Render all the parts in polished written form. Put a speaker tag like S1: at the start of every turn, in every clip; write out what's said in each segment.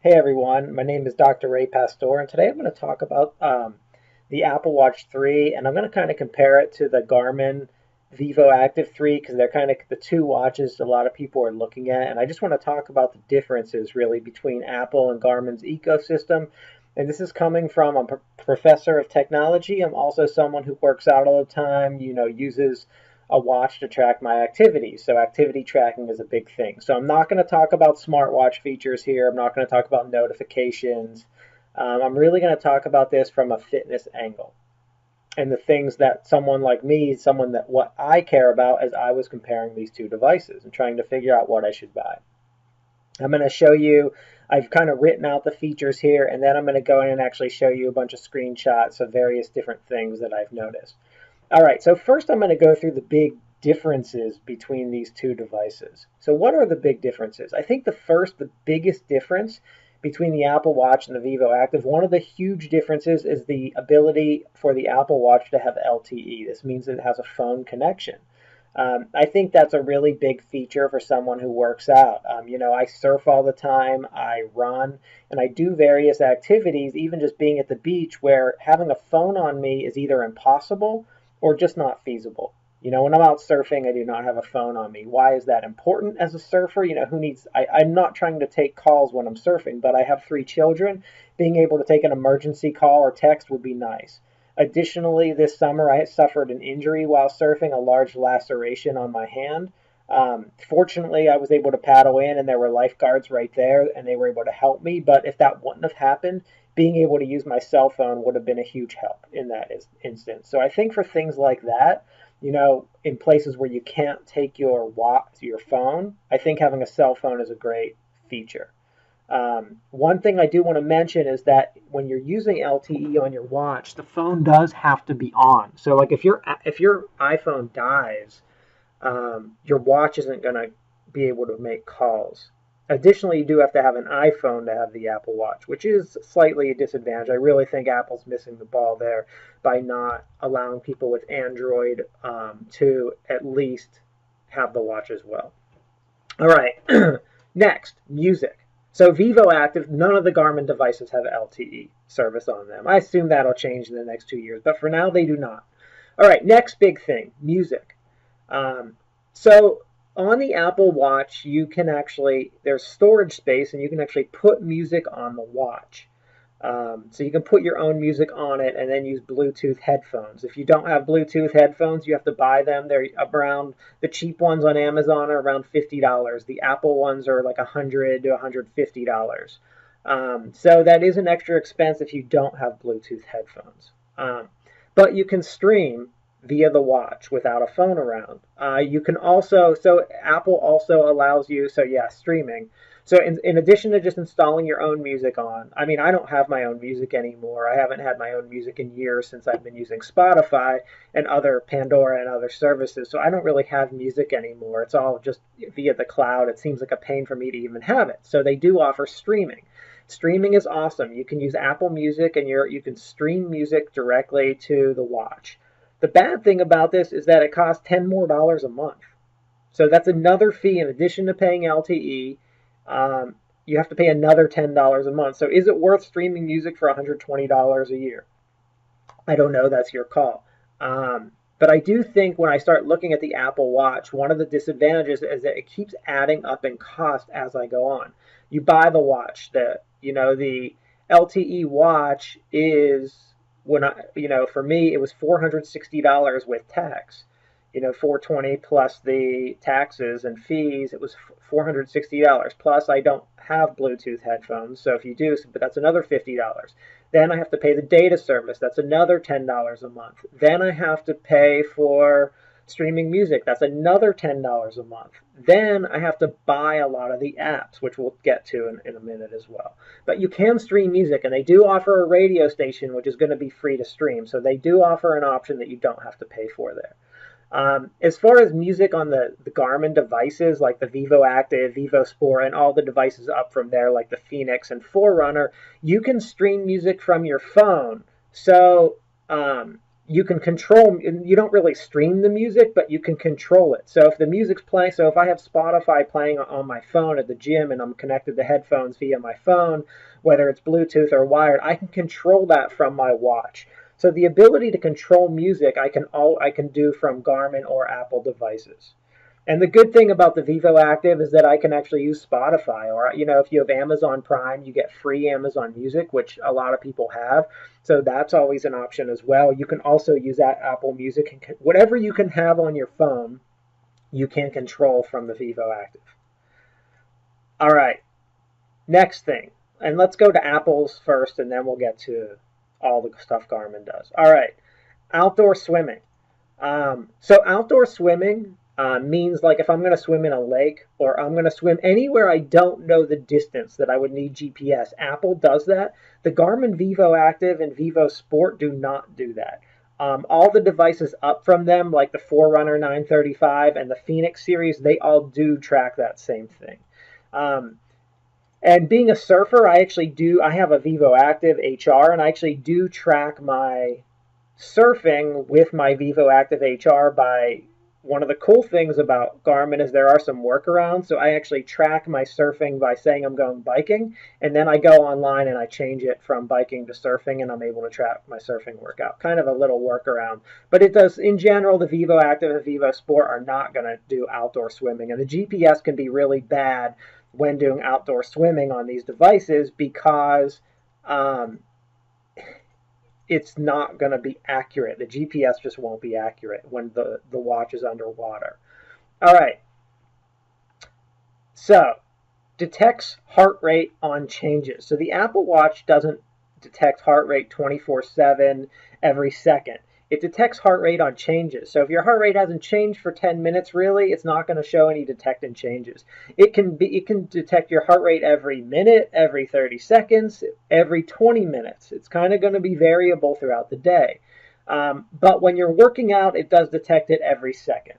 S1: Hey everyone, my name is Dr. Ray Pastor, and today I'm going to talk about the Apple Watch 3, and I'm going to kind of compare it to the Garmin Vivoactive 3 because they're kind of the two watches a lot of people are looking at, and I just want to talk about the differences really between Apple and Garmin's ecosystem. And this is coming from a professor of technology. I'm also someone who works out all the time, uses a watch to track my activities. So activity tracking is a big thing. So I'm not going to talk about smartwatch features here. I'm not going to talk about notifications. I'm really going to talk about this from a fitness angle and the things that someone like me, someone that what I care about as I was comparing these two devices and trying to figure out what I should buy. I'm going to show you, I've kind of written out the features here, and then I'm going to go in and actually show you a bunch of screenshots of various different things that I've noticed. All right, so first I'm going to go through the big differences between these two devices. So what are the big differences? I think the biggest difference between the Apple Watch and the Vivoactive, one of the huge differences is the ability for the Apple Watch to have LTE. This means that it has a phone connection. I think that's a really big feature for someone who works out. I surf all the time, I run, and I do various activities, even just being at the beach, where having a phone on me is either impossible or just not feasible. When I'm out surfing, I do not have a phone on me. Why is that important as a surfer? Who needs, I'm not trying to take calls when I'm surfing, but I have 3 children. Being able to take an emergency call or text would be nice. Additionally, this summer I suffered an injury while surfing, a large laceration on my hand. Fortunately, I was able to paddle in and there were lifeguards right there and they were able to help me. But if that wouldn't have happened, being able to use my cell phone would have been a huge help in that instance. So I think for things like that, in places where you can't take your phone, I think having a cell phone is a great feature. One thing I do want to mention is that when you're using LTE on your watch, the phone does have to be on. So like if your iPhone dies, your watch isn't going to be able to make calls. Additionally, you do have to have an iPhone to have the Apple Watch, which is slightly a disadvantage. I really think Apple's missing the ball there by not allowing people with Android to at least have the watch as well. All right, next, music. So Vivoactive, none of the Garmin devices have LTE service on them. I assume that'll change in the next 2 years, but for now they do not. All right, next big thing, music. So on the Apple Watch, there's storage space and you can actually put music on the watch. So you can put your own music on it and then use Bluetooth headphones. If you don't have Bluetooth headphones, you have to buy them. They're around, the cheap ones on Amazon are around $50. The Apple ones are like $100 to $150. So that is an extra expense if you don't have Bluetooth headphones. But you can stream via the watch without a phone around. You can also, so Apple also allows you, so yeah, streaming. So in addition to just installing your own music on, I mean, I don't have my own music anymore. I haven't had my own music in years since I've been using Spotify and other Pandora and other services. So I don't really have music anymore. It's all just via the cloud. It seems like a pain for me to even have it. So they do offer streaming. Streaming is awesome. You can use Apple Music and you can stream music directly to the watch. The bad thing about this is that it costs $10 more a month. So that's another fee in addition to paying LTE. You have to pay another $10 a month. So is it worth streaming music for $120 a year? I don't know. That's your call. But I do think when I start looking at the Apple Watch, one of the disadvantages is that it keeps adding up in cost as I go on. You buy the watch. The LTE watch is for me it was $460 with tax. $420 plus the taxes and fees, it was $460. Plus, I don't have Bluetooth headphones, so if you do, but that's another $50. Then I have to pay the data service. That's another $10 a month. Then I have to pay for streaming music. That's another $10 a month. Then I have to buy a lot of the apps, which we'll get to in a minute as well. But you can stream music, and they do offer a radio station, which is going to be free to stream. So they do offer an option that you don't have to pay for there. As far as music on the Garmin devices, like the Vivoactive, Vivosport, and all the devices up from there, like the Phoenix and Forerunner, you can stream music from your phone. So you can control, you don't really stream the music, but you can control it. So if the music's playing, so if I have Spotify playing on my phone at the gym and I'm connected to headphones via my phone, whether it's Bluetooth or wired, I can control that from my watch. So the ability to control music, I can do from Garmin or Apple devices. And the good thing about the Vivoactive is that I can actually use Spotify, or if you have Amazon Prime, you get free Amazon Music, which a lot of people have. So that's always an option as well. You can also use that Apple Music, and whatever you can have on your phone, you can control from the Vivoactive. All right, next thing, and let's go to Apple's first, and then we'll get to all the stuff Garmin does. All right, outdoor swimming. So outdoor swimming means like if I'm going to swim in a lake or I'm going to swim anywhere I don't know the distance that I would need GPS. Apple does that. The Garmin Vivoactive and Vivo Sport do not do that. All the devices up from them, like the Forerunner 935 and the Phoenix series, they all do track that same thing. Um, and being a surfer, I have a Vivoactive HR, and I actually do track my surfing with my Vivoactive HR. By one of the cool things about Garmin is there are some workarounds. So I actually track my surfing by saying I'm going biking, and then I go online and I change it from biking to surfing, and I'm able to track my surfing workout. Kind of a little workaround. But it does, in general, the Vivoactive and Vivo Sport are not going to do outdoor swimming. And the GPS can be really bad when doing outdoor swimming on these devices because um, it's not going to be accurate. The GPS just won't be accurate when the watch is underwater. All right. So, detects heart rate on changes. So the Apple Watch doesn't detect heart rate 24/7 every second. It detects heart rate on changes. So if your heart rate hasn't changed for 10 minutes, really, it's not going to show any detected changes. It can detect your heart rate every minute, every 30 seconds, every 20 minutes. It's kind of going to be variable throughout the day. But when you're working out, it does detect it every second.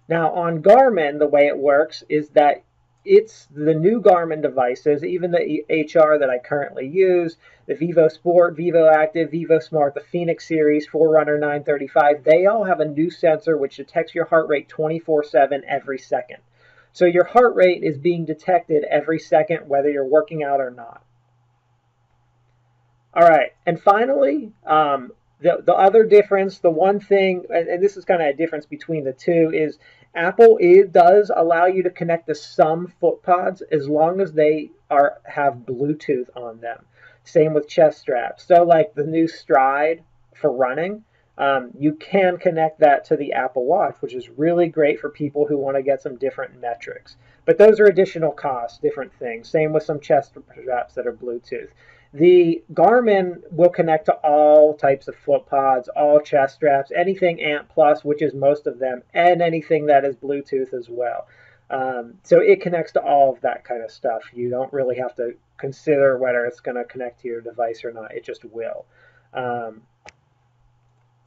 S1: Now, on Garmin, the way it works is that it's the new Garmin devices, even the HR that I currently use, the Vivo Sport, Vivo Active, Vivo Smart, the Phoenix series, Forerunner 935, they all have a new sensor which detects your heart rate 24/7 every second. So your heart rate is being detected every second whether you're working out or not. All right, and finally, the other difference, the one thing, and this is kind of a difference between the two, is Apple does allow you to connect to some foot pods as long as they have Bluetooth on them. Same with chest straps. So like the new Stride for running, you can connect that to the Apple Watch, which is really great for people who want to get some different metrics. But those are additional costs, different things. Same with some chest straps that are Bluetooth. The Garmin will connect to all types of foot pods, all chest straps, anything ANT Plus, which is most of them, and anything that is Bluetooth as well. So it connects to all of that kind of stuff. You don't really have to consider whether it's going to connect to your device or not. It just will. Um,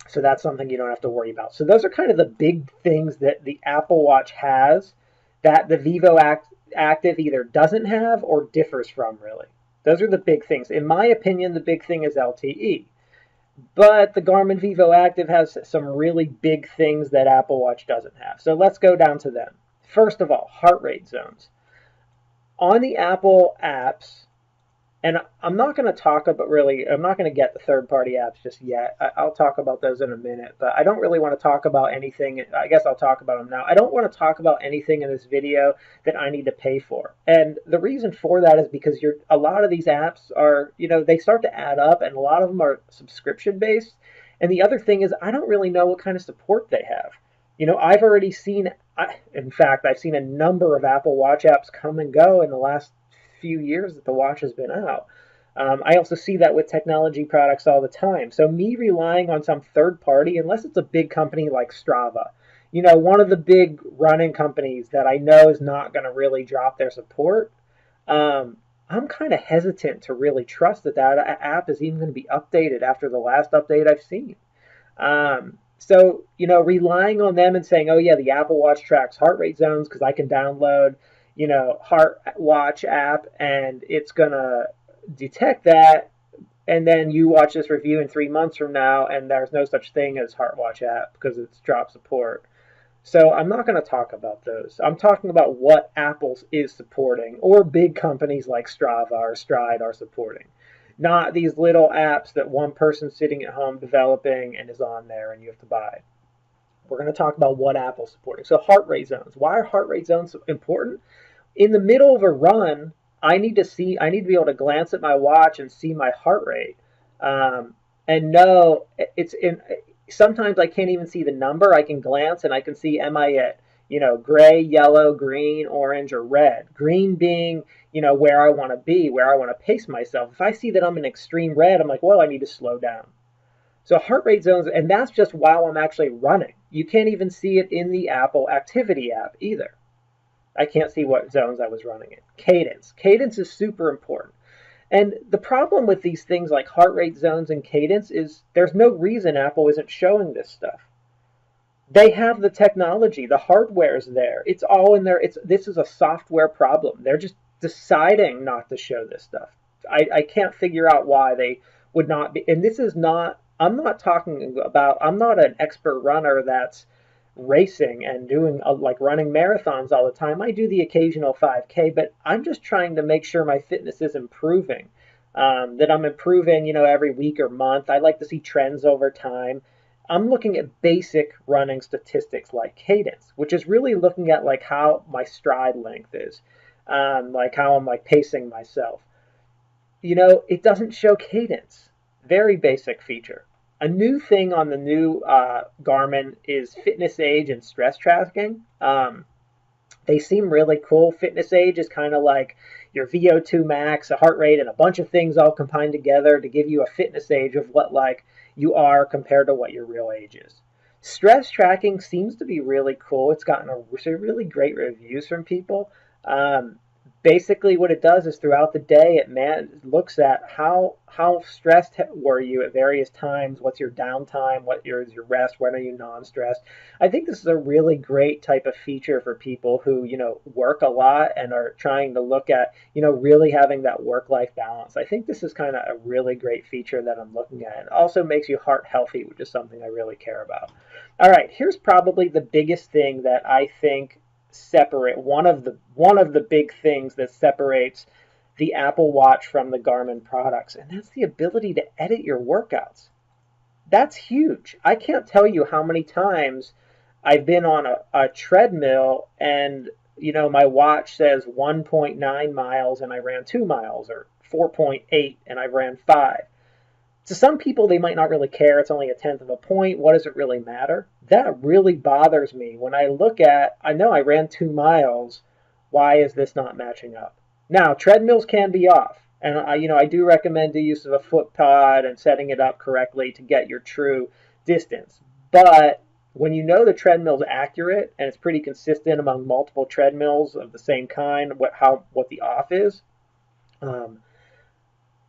S1: so that's something you don't have to worry about. So those are kind of the big things that the Apple Watch has that the Active either doesn't have or differs from, really. Those are the big things. In my opinion, the big thing is LTE. But the Garmin Vivoactive has some really big things that Apple Watch doesn't have. So let's go down to them. First of all, heart rate zones. On the Apple apps, and I'm not going to talk about really, I'm not going to get the third-party apps just yet. I'll talk about those in a minute, but I don't really want to talk about anything. I guess I'll talk about them now. I don't want to talk about anything in this video that I need to pay for. And the reason for that is because a lot of these apps are, they start to add up, and a lot of them are subscription-based. And the other thing is I don't really know what kind of support they have. I've already seen, in fact, I've seen a number of Apple Watch apps come and go in the last few years that the watch has been out. I also see that with technology products all the time. So me relying on some third party, unless it's a big company like Strava, one of the big running companies that I know is not going to really drop their support, I'm kind of hesitant to really trust that app is even going to be updated after the last update I've seen. So, relying on them and saying, oh yeah, the Apple Watch tracks heart rate zones because I can download heart watch app and it's going to detect that. And then you watch this review in 3 months from now, and there's no such thing as Heartwatch app because it's dropped support. So I'm not going to talk about those. I'm talking about what Apple is supporting, or big companies like Strava or Stride are supporting. Not these little apps that one person sitting at home developing and is on there and you have to buy. We're going to talk about what Apple's supporting. So heart rate zones. Why are heart rate zones important? In the middle of a run, I need to be able to glance at my watch and see my heart rate, and know it's in. Sometimes I can't even see the number. I can glance and I can see, am I at, gray, yellow, green, orange, or red? Green being, where I want to be, where I want to pace myself. If I see that I'm in extreme red, I'm like, well, I need to slow down. So heart rate zones, and that's just while I'm actually running. You can't even see it in the Apple Activity app either. I can't see what zones I was running in. Cadence. Cadence is super important. And the problem with these things like heart rate zones and cadence is there's no reason Apple isn't showing this stuff. They have the technology, the hardware's there. It's all in there. This is a software problem. They're just deciding not to show this stuff. I can't figure out why they would not be. And this is not. I'm not talking about. I'm not an expert runner that's racing and doing like running marathons all the time. I do the occasional 5K, but I'm just trying to make sure my fitness is improving. That I'm improving, every week or month. I like to see trends over time. I'm looking at basic running statistics like cadence, which is really looking at like how my stride length is, like how I'm like pacing myself. It doesn't show cadence. Very basic feature. A new thing on the new Garmin is fitness age and stress tracking. They seem really cool. Fitness age is kind of like your VO2 max, a heart rate, and a bunch of things all combined together to give you a fitness age of what like you are compared to what your real age is. Stress tracking seems to be really cool. It's gotten really great reviews from people. Um, Basically, what it does is throughout the day, it looks at how stressed were you at various times. What's your downtime? Is your rest? When are you non-stressed? I think this is a really great type of feature for people who work a lot and are trying to look at really having that work-life balance. I think this is kind of a really great feature that I'm looking at. It also makes you heart healthy, which is something I really care about. All right, here's probably the biggest thing that I think separate one of the big things that separates the Apple Watch from the Garmin products, and that's the ability to edit your workouts. That's huge. I can't tell you how many times I've been on a treadmill and my watch says 1.9 miles and I ran 2 miles, or 4.8 and I ran 5. To some people, they might not really care. It's only a tenth of a point. What does it really matter? That really bothers me when I look at, I know I ran 2 miles. Why is this not matching up? Now, treadmills can be off. And I do recommend the use of a foot pod and setting it up correctly to get your true distance. But when you know the treadmill's accurate and it's pretty consistent among multiple treadmills of the same kind, what the off is, um,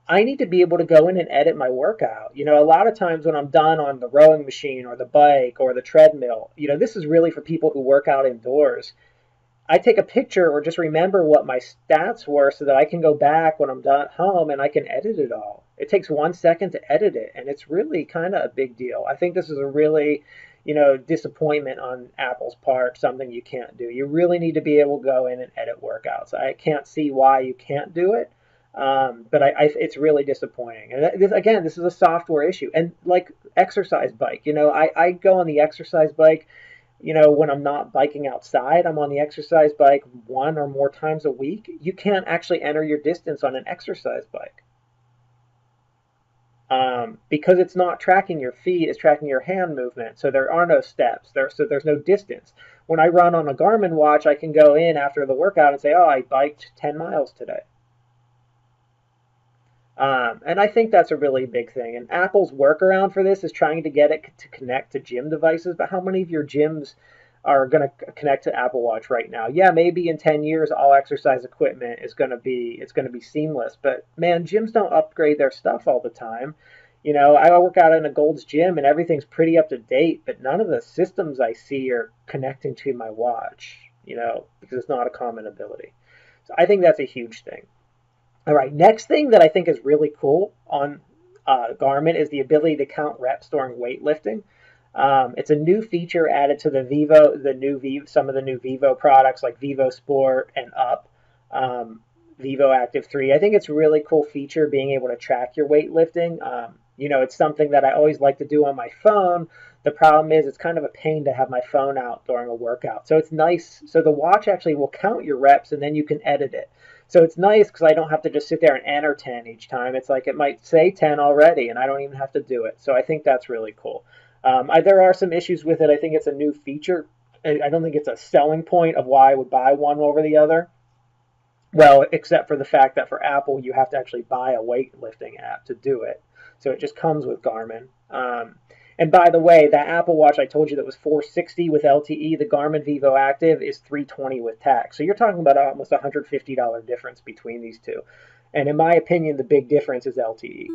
S1: I need to be able to go in and edit my workout. A lot of times when I'm done on the rowing machine or the bike or the treadmill, this is really for people who work out indoors. I take a picture or just remember what my stats were so that I can go back when I'm done at home and I can edit it all. It takes 1 second to edit it, and it's really kind of a big deal. I think this is a really, disappointment on Apple's part, something you can't do. You really need to be able to go in and edit workouts. I can't see why you can't do it. But it's really disappointing. And this is a software issue. And like exercise bike, I go on the exercise bike, when I'm not biking outside. I'm on the exercise bike one or more times a week. You can't actually enter your distance on an exercise bike, because it's not tracking your feet, it's tracking your hand movement. So there are no steps there, so there's no distance. When I run on a Garmin watch, I can go in after the workout and say, oh, I biked 10 miles today. And I think that's a really big thing. And Apple's workaround for this is trying to get it to connect to gym devices. But how many of your gyms are going to connect to Apple Watch right now? Yeah, maybe in 10 years, all exercise equipment is going to be seamless. But man, gyms don't upgrade their stuff all the time. I work out in a Gold's Gym and everything's pretty up to date, but none of the systems I see are connecting to my watch, because it's not a common ability. So I think that's a huge thing. All right, next thing that I think is really cool on Garmin is the ability to count reps during weightlifting. It's a new feature added to the Vivo, some of the new Vivo products like Vivo Sport and Up, Vivoactive 3. I think it's a really cool feature being able to track your weightlifting. It's something that I always like to do on my phone. The problem is it's kind of a pain to have my phone out during a workout. So it's nice. So the watch actually will count your reps and then you can edit it. So it's nice because I don't have to just sit there and enter 10 each time. It's like it might say 10 already and I don't even have to do it. So I think that's really cool. There are some issues with it. I think it's a new feature. I don't think it's a selling point of why I would buy one over the other. Well, except for the fact that for Apple, you have to actually buy a weightlifting app to do it. So it just comes with Garmin. And by the way, that Apple Watch I told you that was $460 with LTE, the Garmin Vivoactive is $320 with tax. So you're talking about almost $150 difference between these two. And in my opinion, the big difference is LTE.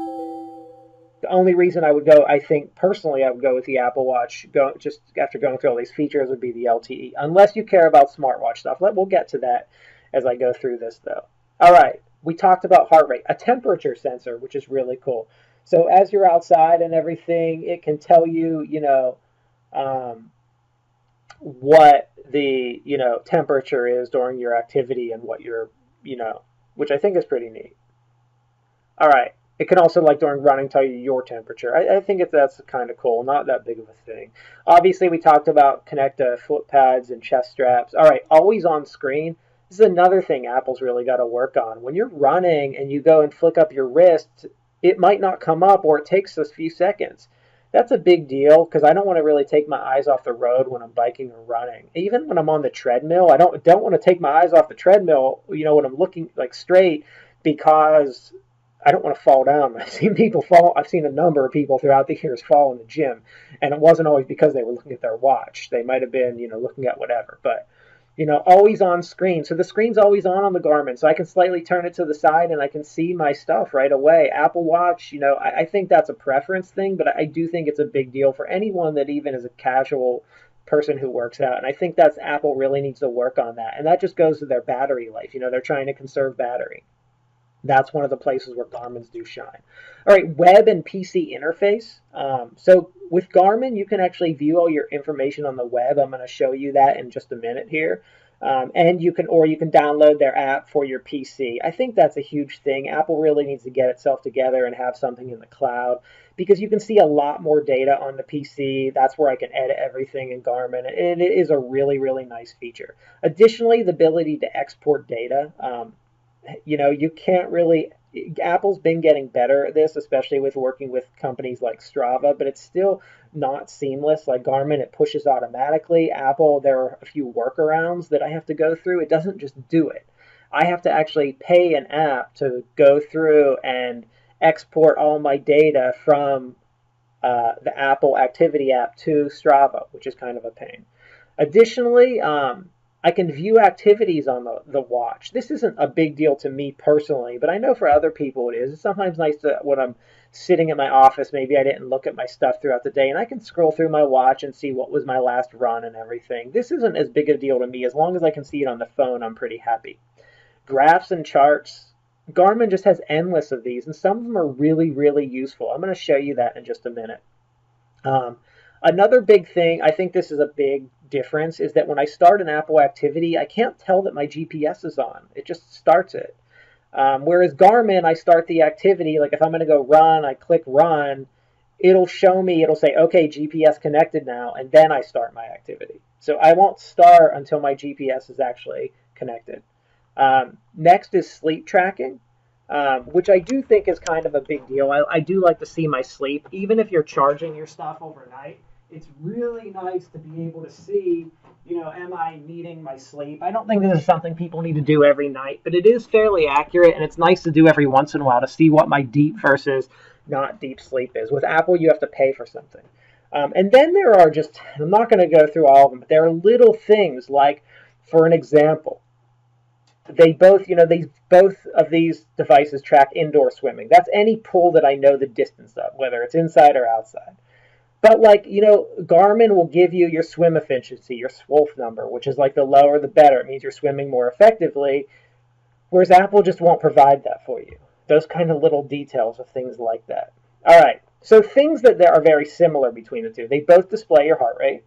S1: The only reason I would go, I think personally, I would go with the Apple Watch, just after going through all these features, would be the LTE. Unless you care about smartwatch stuff. We'll get to that as I go through this, though. All right, we talked about heart rate, a temperature sensor, which is really cool. So as you're outside and everything, it can tell you, what the, temperature is during your activity and what your, which I think is pretty neat. All right. It can also, like during running, tell you your temperature. I think that's kind of cool. Not that big of a thing. Obviously, we talked about connect foot pads and chest straps. All right, always on screen. This is another thing Apple's really got to work on. When you're running and you go and flick up your wrist, it might not come up or it takes a few seconds. That's a big deal because I don't want to really take my eyes off the road when I'm biking or running. Even when I'm on the treadmill, I don't want to take my eyes off the treadmill, when I'm looking like straight because I don't want to fall down. I've seen people fall. I've seen a number of people throughout the years fall in the gym, and it wasn't always because they were looking at their watch. They might have been, looking at whatever. But, always on screen. So the screen's always on the Garmin, so I can slightly turn it to the side and I can see my stuff right away. Apple Watch, I think that's a preference thing, but I do think it's a big deal for anyone that even is a casual person who works out. And I think that's Apple really needs to work on that. And that just goes to their battery life. They're trying to conserve battery. That's one of the places where Garmin's do shine. All right, web and PC interface. So with Garmin, you can actually view all your information on the web. I'm going to show you that in just a minute here. And you can download their app for your PC. I think that's a huge thing. Apple really needs to get itself together and have something in the cloud because you can see a lot more data on the PC. That's where I can edit everything in Garmin, and it is a really, really nice feature. Additionally, the ability to export data. You can't really, Apple's been getting better at this, especially with working with companies like Strava, but it's still not seamless. Like Garmin, it pushes automatically. Apple, there are a few workarounds that I have to go through. It doesn't just do it. I have to actually pay an app to go through and export all my data from the Apple Activity app to Strava, which is kind of a pain. Additionally, I can view activities on the watch. This isn't a big deal to me personally, but I know for other people it is. It's sometimes nice to, when I'm sitting in my office, maybe I didn't look at my stuff throughout the day, and I can scroll through my watch and see what was my last run and everything. This isn't as big a deal to me. As long as I can see it on the phone, I'm pretty happy. Graphs and charts. Garmin just has endless of these, and some of them are really, really useful. I'm going to show you that in just a minute. Another big thing, I think this is a big difference, is that when I start an Apple activity, I can't tell that my GPS is on. It just starts it. Whereas Garmin, I start the activity, like if I'm going to go run, I click run, it'll show me, it'll say, okay, GPS connected now, and then I start my activity. So I won't start until my GPS is actually connected. Next is sleep tracking, which I do think is kind of a big deal. I do like to see my sleep, even if you're charging your stuff overnight. It's really nice to be able to see, am I meeting my sleep? I don't think this is something people need to do every night, but it is fairly accurate, and it's nice to do every once in a while to see what my deep versus not deep sleep is. With Apple, you have to pay for something. And then there are just, I'm not going to go through all of them, but there are little things like, for an example, both of these devices track indoor swimming. That's any pool that I know the distance of, whether it's inside or outside. But Garmin will give you your swim efficiency, your SWOLF number, which is like the lower the better. It means you're swimming more effectively, whereas Apple just won't provide that for you. Those kind of little details of things like that. All right. So things that are very similar between the two. They both display your heart rate.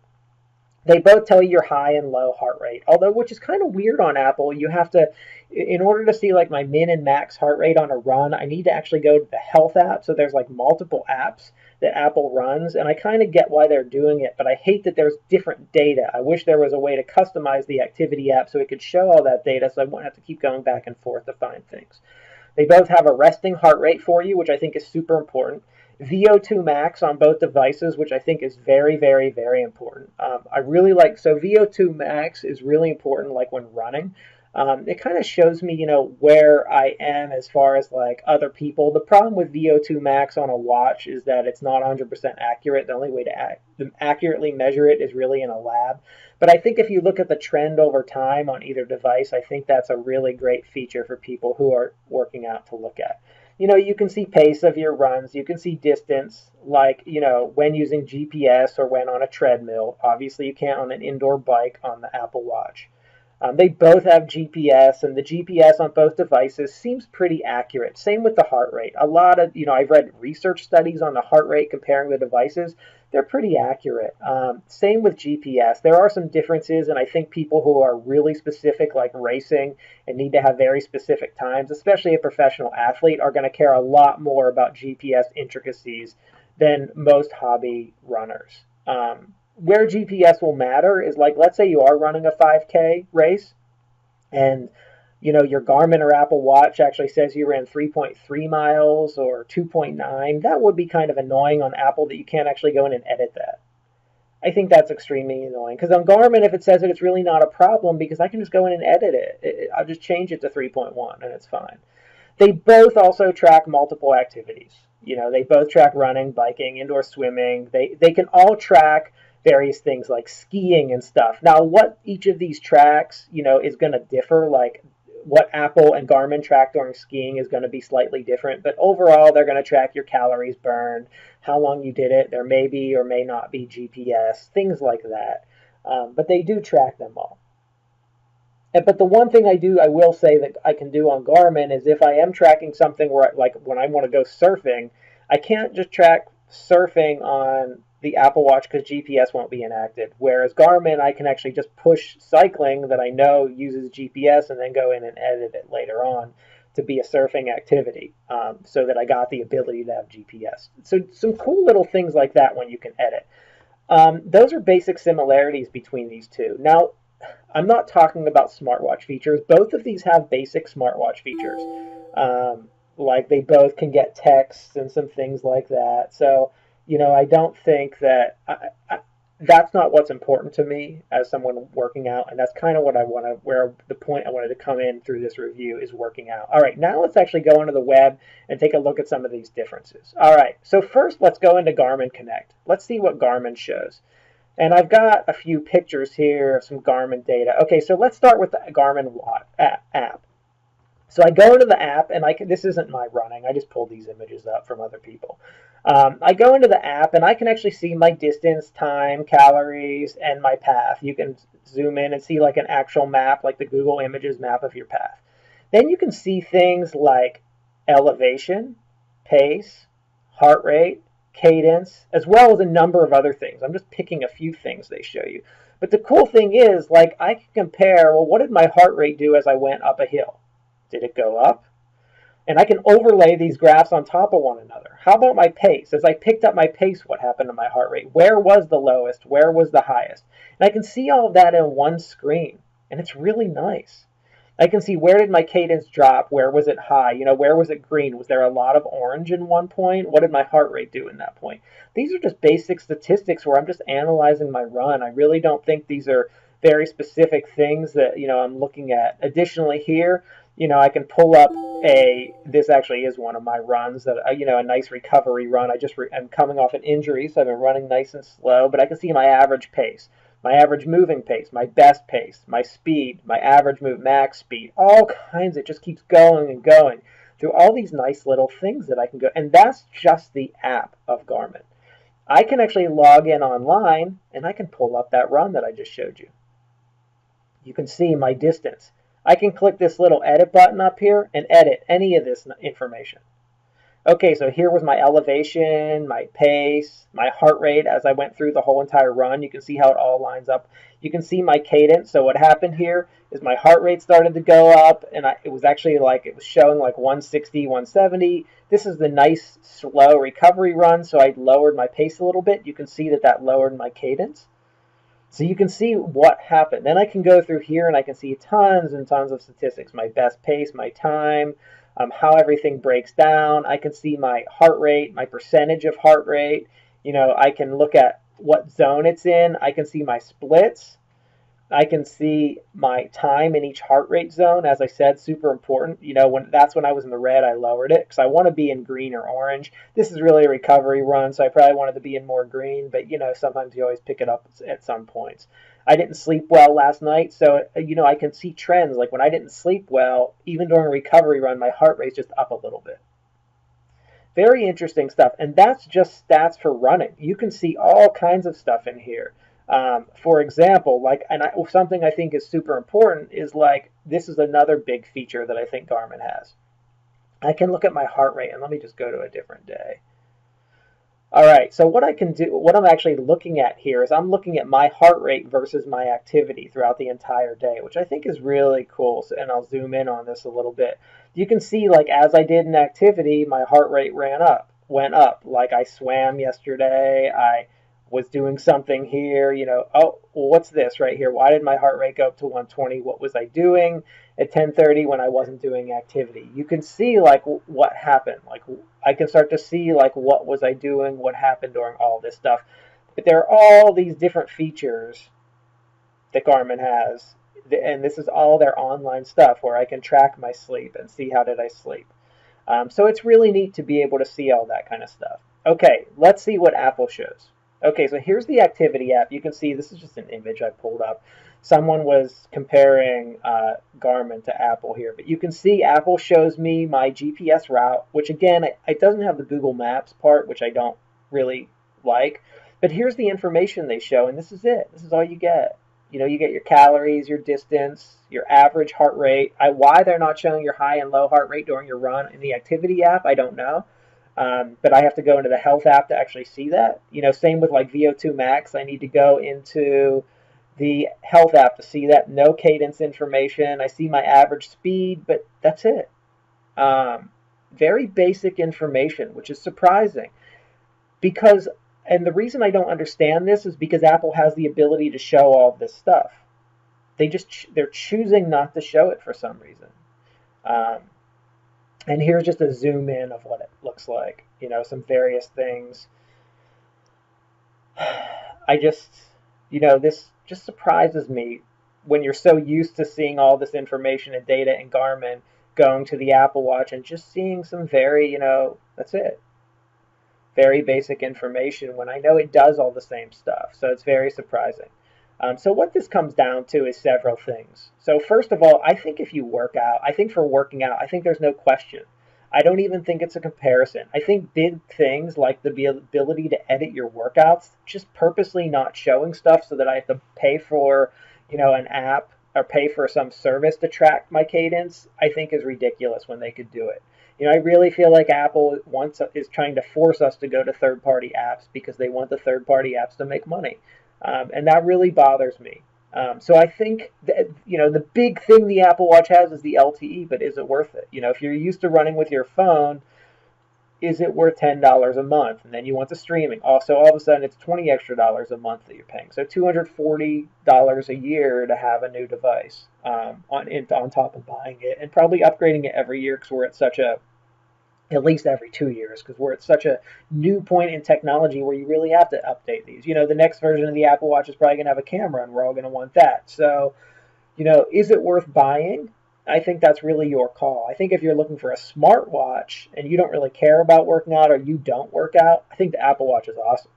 S1: They both tell you your high and low heart rate. Although, which is kind of weird on Apple, you have to, in order to see like my min and max heart rate on a run, I need to actually go to the health app. So there's like multiple apps that Apple runs, and I kind of get why they're doing it, but I hate that there's different data. I wish there was a way to customize the activity app so it could show all that data, so I wouldn't have to keep going back and forth to find things. They both have a resting heart rate for you, which I think is super important. VO2 max on both devices, which I think is very, very, very important. I really like, so VO2 max is really important, like when running. It kind of shows me, where I am as far as like other people. The problem with VO2 max on a watch is that it's not 100% accurate. The only way to accurately measure it is really in a lab. But I think if you look at the trend over time on either device, I think that's a really great feature for people who are working out to look at. You can see pace of your runs, you can see distance, like, when using GPS or when on a treadmill. Obviously, you can't on an indoor bike on the Apple Watch. They both have GPS, and the GPS on both devices seems pretty accurate. Same with the heart rate. A lot of, I've read research studies on the heart rate comparing the devices. They're pretty accurate. Same with GPS. There are some differences, and I think people who are really specific, like racing, and need to have very specific times, especially a professional athlete, are going to care a lot more about GPS intricacies than most hobby runners. Where GPS will matter is, like, let's say you are running a 5K race and your Garmin or Apple Watch actually says you ran 3.3 miles or 2.9. That would be kind of annoying on Apple that you can't actually go in and edit that. I think that's extremely annoying because on Garmin, if it says it, it's really not a problem because I can just go in and edit it. I'll just change it to 3.1 and it's fine. They both also track multiple activities. They both track running, biking, indoor swimming. They can all track various things like skiing and stuff. Now, what each of these tracks, is going to differ. Like what Apple and Garmin track during skiing is going to be slightly different. But overall, they're going to track your calories burned, how long you did it. There may be or may not be GPS, things like that. But they do track them all. But the one thing I will say that I can do on Garmin is if I am tracking something where, like when I want to go surfing, I can't just track surfing on the Apple Watch because GPS won't be inactive. Whereas Garmin, I can actually just push cycling that I know uses GPS and then go in and edit it later on to be a surfing activity so that I got the ability to have GPS. So some cool little things like that when you can edit. Those are basic similarities between these two. Now, I'm not talking about smartwatch features. Both of these have basic smartwatch features. Like they both can get texts and some things like that. So, I don't think that that's not what's important to me as someone working out. And that's kind of what I want to, where the point I wanted to come in through this review is working out. All right, now let's actually go onto the web and take a look at some of these differences. All right, so first let's go into Garmin Connect. Let's see what Garmin shows. And I've got a few pictures here of some Garmin data. Okay, so let's start with the Garmin app. So I go into the app, and this isn't my running. I just pulled these images up from other people. I go into the app, and I can actually see my distance, time, calories, and my path. You can zoom in and see like an actual map, like the Google Images map of your path. Then you can see things like elevation, pace, heart rate, cadence, as well as a number of other things. I'm just picking a few things they show you. But the cool thing is, like, I can compare, well, what did my heart rate do as I went up a hill? Did it go up? And I can overlay these graphs on top of one another. How about my pace? As I picked up my pace, what happened to my heart rate? Where was the lowest? Where was the highest? And I can see all of that in one screen, and it's really nice. I can see where did my cadence drop? Where was it high? Where was it green? Was there a lot of orange in one point? What did my heart rate do in that point? These are just basic statistics where I'm just analyzing my run. I really don't think these are very specific things that, I'm looking at. Additionally here, I can pull up this actually is one of my runs that, a nice recovery run. I'm coming off an injury, so I've been running nice and slow, but I can see my average pace, my average moving pace, my best pace, my speed, my average move, max speed, all kinds. It just keeps going and going through all these nice little things that I can go. And that's just the app of Garmin. I can actually log in online and I can pull up that run that I just showed you. You can see my distance. I can click this little edit button up here and edit any of this information. Okay, so here was my elevation, my pace, my heart rate as I went through the whole entire run. You can see how it all lines up. You can see my cadence. So what happened here is my heart rate started to go up, and it was actually like it was showing like 160, 170. This is the nice slow recovery run, so I lowered my pace a little bit. You can see that that lowered my cadence. So you can see what happened. Then I can go through here and I can see tons and tons of statistics, my best pace, my time, how everything breaks down. I can see my heart rate, my percentage of heart rate. I can look at what zone it's in. I can see my splits. I can see my time in each heart rate zone. As I said, super important. When I was in the red, I lowered it because I want to be in green or orange. This is really a recovery run, so I probably wanted to be in more green, but sometimes you always pick it up at some points. I didn't sleep well last night, so I can see trends. Like when I didn't sleep well, even during a recovery run, my heart rate's just up a little bit. Very interesting stuff. And that's just stats for running. You can see all kinds of stuff in here. For example, something I think is super important is like this is another big feature that I think Garmin has. I can look at my heart rate, and let me just go to a different day. All right, so what I can do, what I'm actually looking at here is I'm looking at my heart rate versus my activity throughout the entire day, which I think is really cool. And I'll zoom in on this a little bit. You can see, like, as I did an activity, my heart rate went up. Like I swam yesterday, I was doing something here, oh, well, what's this right here? Why did my heart rate go up to 120? What was I doing at 10:30 when I wasn't doing activity? You can see like what happened. Like I can start to see like what was I doing, what happened during all this stuff. But there are all these different features that Garmin has, and this is all their online stuff where I can track my sleep and see how did I sleep. So it's really neat to be able to see all that kind of stuff. Okay, let's see what Apple shows. Okay, so here's the activity app. You can see this is just an image I pulled up. Someone was comparing Garmin to Apple here, but you can see Apple shows me my GPS route, which again, it doesn't have the Google Maps part, which I don't really like. But here's the information they show, and this is it. This is all you get. You get your calories, your distance, your average heart rate. Why they're not showing your high and low heart rate during your run in the activity app, I don't know. But I have to go into the health app to actually see that. Same with like VO2 Max. I need to go into the health app to see that. No cadence information. I see my average speed, but that's it. Very basic information, which is surprising because, and the reason I don't understand this is because Apple has the ability to show all of this stuff. They're choosing not to show it for some reason. And here's just a zoom in of what it looks like. Some various things. This just surprises me when you're so used to seeing all this information and data in Garmin, going to the Apple Watch and just seeing some very, that's it. Very basic information when I know it does all the same stuff. So it's very surprising. So what this comes down to is several things. So first of all, I think if you work out, I think for working out, I think there's no question. I don't even think it's a comparison. I think big things like the ability to edit your workouts, just purposely not showing stuff so that I have to pay for, an app or pay for some service to track my cadence, I think is ridiculous when they could do it. I really feel like Apple is trying to force us to go to third-party apps because they want the third-party apps to make money. And that really bothers me. So I think that, the big thing the Apple Watch has is the LTE, but is it worth it? If you're used to running with your phone, is it worth $10 a month? And then you want the streaming. Also, all of a sudden, it's $20 extra a month that you're paying. So $240 a year to have a new device on top of buying it and probably upgrading it every year because we're at least every 2 years, because we're at such a new point in technology where you really have to update these. The next version of the Apple Watch is probably going to have a camera, and we're all going to want that. So, is it worth buying? I think that's really your call. I think if you're looking for a smartwatch and you don't really care about working out or you don't work out, I think the Apple Watch is awesome.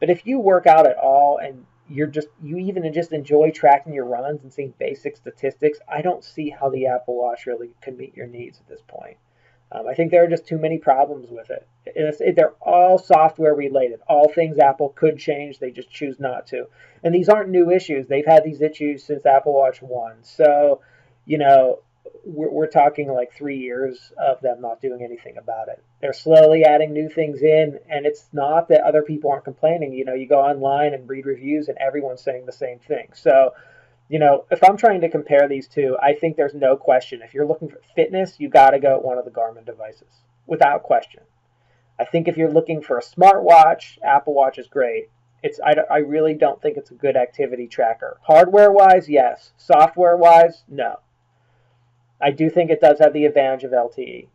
S1: But if you work out at all and you even just enjoy tracking your runs and seeing basic statistics, I don't see how the Apple Watch really can meet your needs at this point. I think there are just too many problems with it. They're all software related. All things Apple could change, they just choose not to. And these aren't new issues. They've had these issues since Apple Watch 1. So, we're talking like 3 years of them not doing anything about it. They're slowly adding new things in, and it's not that other people aren't complaining. You go online and read reviews, and everyone's saying the same thing. So, if I'm trying to compare these two, I think there's no question. If you're looking for fitness, you got to go with one of the Garmin devices, without question. I think if you're looking for a smartwatch, Apple Watch is great. I really don't think it's a good activity tracker. Hardware-wise, yes. Software-wise, no. I do think it does have the advantage of LTE,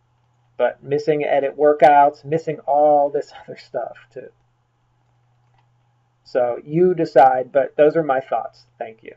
S1: but missing edit workouts, missing all this other stuff too. So you decide, but those are my thoughts. Thank you.